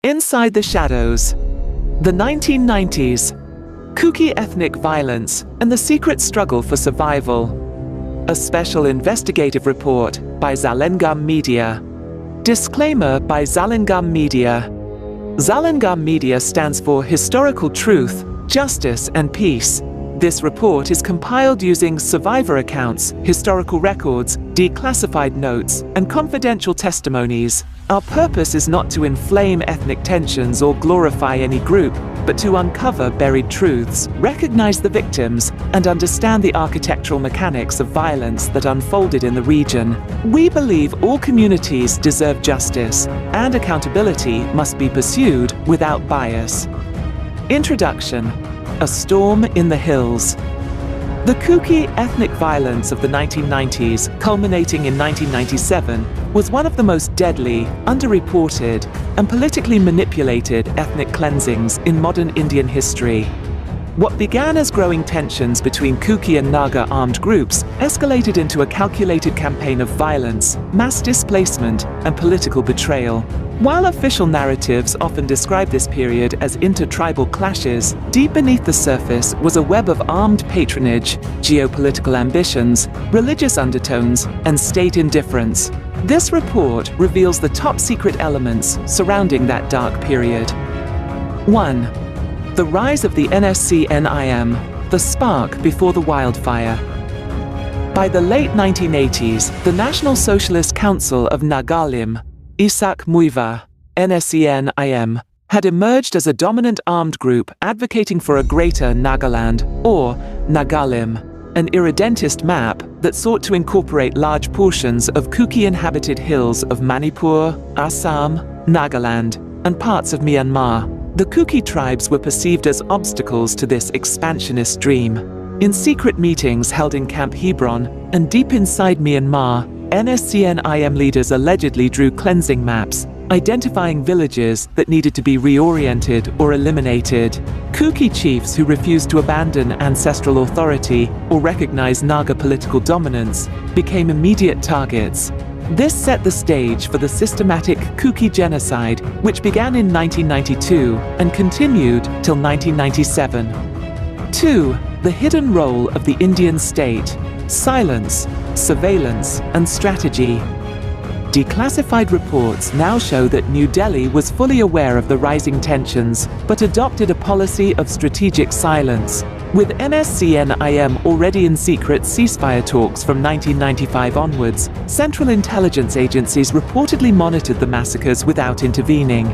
Inside the Shadows. The 1990s. Kuki ethnic violence and the secret struggle for survival. A special investigative report by Zalengam Media. Disclaimer by Zalengam Media. Zalengam Media stands for Historical Truth, Justice and Peace. This report is compiled using survivor accounts, historical records, declassified notes, and confidential testimonies. Our purpose is not to inflame ethnic tensions or glorify any group, but to uncover buried truths, recognize the victims, and understand the architectural mechanics of violence that unfolded in the region. We believe all communities deserve justice, and accountability must be pursued without bias. Introduction. A Storm in the Hills. The Kuki ethnic violence of the 1990s, culminating in 1997, was one of the most deadly, underreported, and politically manipulated ethnic cleansings in modern Indian history. What began as growing tensions between Kuki and Naga armed groups escalated into a calculated campaign of violence, mass displacement, and political betrayal. While official narratives often describe this period as intertribal clashes, deep beneath the surface was a web of armed patronage, geopolitical ambitions, religious undertones, and state indifference. This report reveals the top-secret elements surrounding that dark period. 1. The rise of the NSCN-IM, the spark before the wildfire. By the late 1980s, the National Socialist Council of Nagalim, Isak Muiva, NSCN-IM, had emerged as a dominant armed group advocating for a greater Nagaland, or Nagalim, an irredentist map that sought to incorporate large portions of Kuki-inhabited hills of Manipur, Assam, Nagaland, and parts of Myanmar. The Kuki tribes were perceived as obstacles to this expansionist dream. In secret meetings held in Camp Hebron and deep inside Myanmar, NSCN-IM leaders allegedly drew cleansing maps, identifying villages that needed to be reoriented or eliminated. Kuki chiefs who refused to abandon ancestral authority or recognize Naga political dominance became immediate targets. This set the stage for the systematic Kuki genocide, which began in 1992 and continued till 1997. 2. The hidden role of the Indian state. Silence, surveillance, and strategy. Declassified reports now show that New Delhi was fully aware of the rising tensions, but adopted a policy of strategic silence. With NSCN-IM already in secret ceasefire talks from 1995 onwards, Central Intelligence agencies reportedly monitored the massacres without intervening.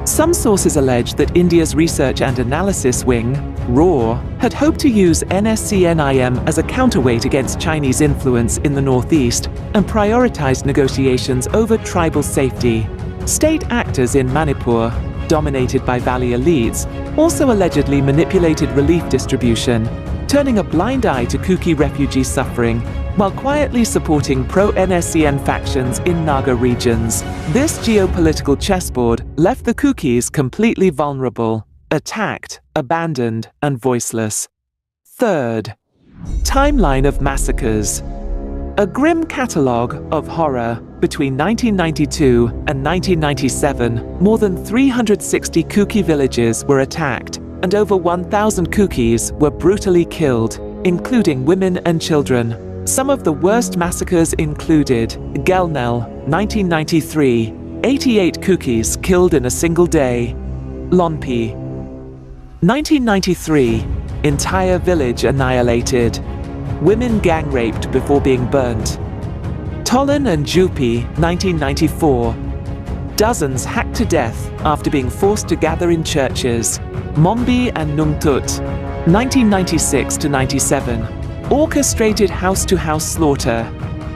Some sources allege that India's Research and Analysis Wing, RAW, had hoped to use NSCN-IM as a counterweight against Chinese influence in the northeast and prioritized negotiations over tribal safety. State actors in Manipur, dominated by Valley elites, also allegedly manipulated relief distribution, turning a blind eye to Kuki refugee suffering, while quietly supporting pro-NSCN factions in Naga regions. This geopolitical chessboard left the Kukis completely vulnerable, attacked, abandoned, and voiceless. 3rd. Timeline of massacres. A grim catalogue of horror. Between 1992 and 1997, more than 360 Kuki villages were attacked, and over 1,000 Kukis were brutally killed, including women and children. Some of the worst massacres included Gelnel, 1993, 88 Kukis killed in a single day. Lonpi, 1993, entire village annihilated. Women gang raped before being burnt. Tolan and Jupi, 1994. Dozens hacked to death after being forced to gather in churches. Mombi and Nungtut, 1996 to 97. Orchestrated house-to-house slaughter.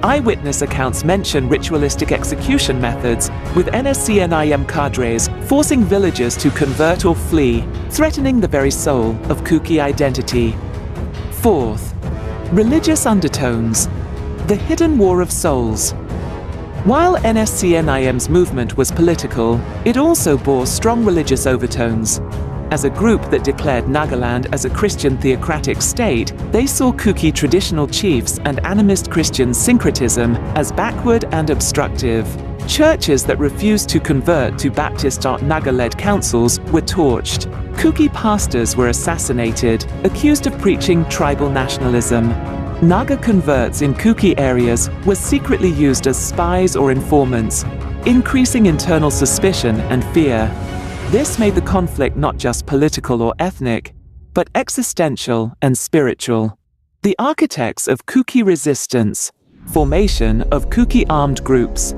Eyewitness accounts mention ritualistic execution methods, with NSCN-IM cadres forcing villagers to convert or flee, threatening the very soul of Kuki identity. 4th. Religious undertones. The hidden war of souls. While NSCN-IM's movement was political, it also bore strong religious overtones. As a group that declared Nagaland as a Christian theocratic state, they saw Kuki traditional chiefs and animist Christian syncretism as backward and obstructive. Churches that refused to convert to Baptist or Naga-led councils were torched. Kuki pastors were assassinated, accused of preaching tribal nationalism. Naga converts in Kuki areas were secretly used as spies or informants, increasing internal suspicion and fear. This made the conflict not just political or ethnic, but existential and spiritual. The architects of Kuki resistance, formation of Kuki armed groups.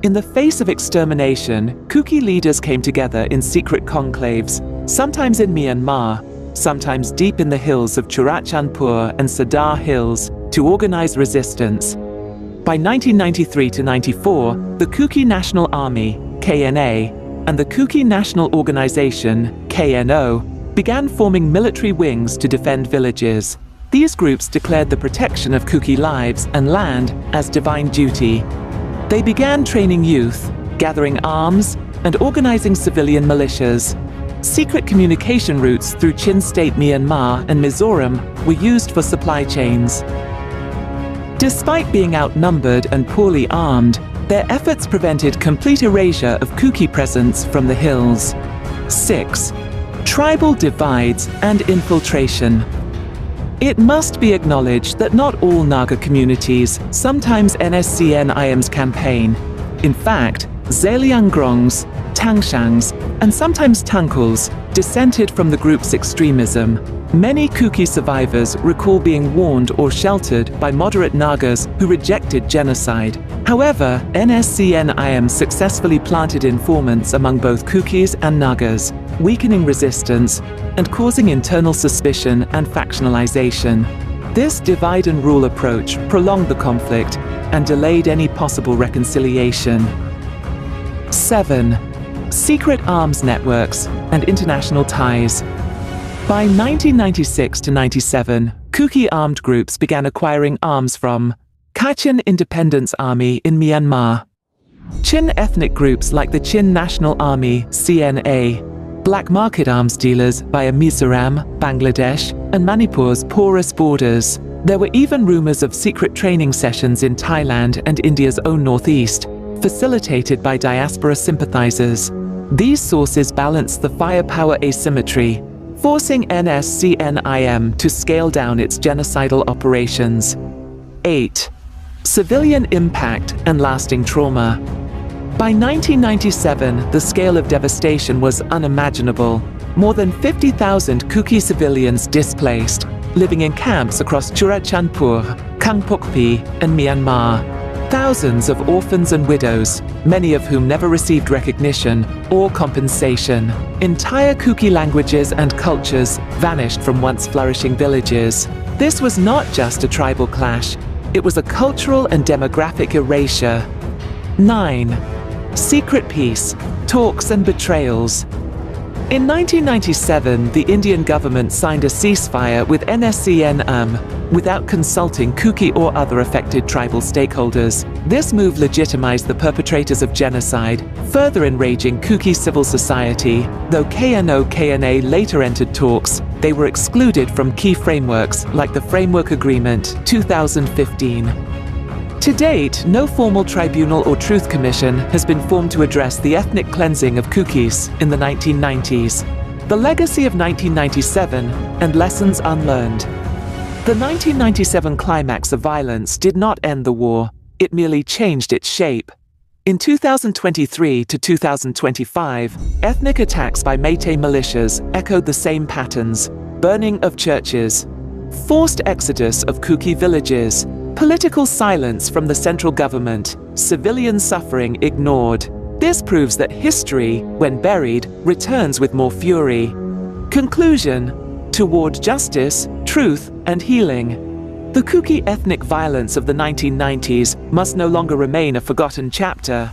In the face of extermination, Kuki leaders came together in secret conclaves, sometimes in Myanmar, sometimes deep in the hills of Churachandpur and Sadar Hills, to organize resistance. By 1993–94, the Kuki National Army, KNA, and the Kuki National Organization, KNO, began forming military wings to defend villages. These groups declared the protection of Kuki lives and land as divine duty. They began training youth, gathering arms, and organizing civilian militias. Secret communication routes through Chin State Myanmar and Mizoram were used for supply chains. Despite being outnumbered and poorly armed, their efforts prevented complete erasure of Kuki presence from the hills. 6. Tribal divides and infiltration. It must be acknowledged that not all Naga communities, sometimes NSCN-IM's campaign, in fact, Zaliangrongs, Tangshangs, and sometimes Tangkuls, dissented from the group's extremism. Many Kuki survivors recall being warned or sheltered by moderate Nagas who rejected genocide. However, NSCN-IM successfully planted informants among both Kukis and Nagas, weakening resistance and causing internal suspicion and factionalization. This divide-and-rule approach prolonged the conflict and delayed any possible reconciliation. 7. Secret arms networks and international ties. By 1996–97, Kuki armed groups began acquiring arms from Kachin Independence Army in Myanmar, Chin ethnic groups like the Chin National Army (CNA), black market arms dealers via Mizoram, Bangladesh, and Manipur's porous borders. There were even rumors of secret training sessions in Thailand and India's own northeast, facilitated by diaspora sympathizers. These sources balanced the firepower asymmetry, forcing NSCN-IM to scale down its genocidal operations. 8. Civilian impact and lasting trauma. By 1997, the scale of devastation was unimaginable. More than 50,000 Kuki civilians displaced, living in camps across Churachandpur, Kangpokpi, and Myanmar. Thousands of orphans and widows, many of whom never received recognition or compensation. Entire Kuki languages and cultures vanished from once flourishing villages. This was not just a tribal clash, it was a cultural and demographic erasure. 9. Secret peace, talks and betrayals. In 1997, the Indian government signed a ceasefire with NSCN-IM without consulting Kuki or other affected tribal stakeholders. This move legitimized the perpetrators of genocide, further enraging Kuki civil society. Though KNO-KNA later entered talks, they were excluded from key frameworks like the Framework Agreement 2015. To date, no formal tribunal or truth commission has been formed to address the ethnic cleansing of Kukis in the 1990s. The legacy of 1997 and lessons unlearned. The 1997 climax of violence did not end the war, it merely changed its shape. In 2023 to 2025, ethnic attacks by Meitei militias echoed the same patterns: burning of churches, forced exodus of Kuki villages, political silence from the central government, civilian suffering ignored. This proves that history, when buried, returns with more fury. Conclusion: toward justice, truth, and healing. The Kuki ethnic violence of the 1990s must no longer remain a forgotten chapter.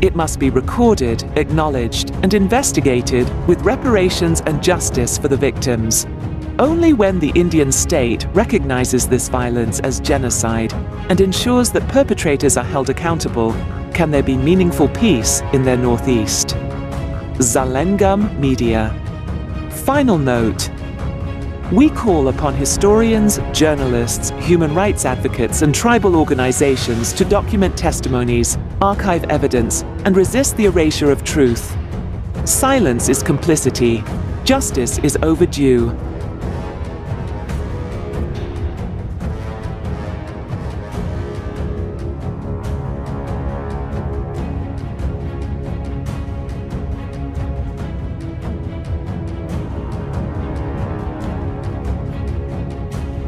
It must be recorded, acknowledged, and investigated with reparations and justice for the victims. Only when the Indian state recognizes this violence as genocide and ensures that perpetrators are held accountable can there be meaningful peace in their northeast. Zalengam Media. Final note: We call upon historians, journalists, human rights advocates, and tribal organizations to document testimonies, archive evidence, and resist the erasure of truth. Silence is complicity. Justice is overdue.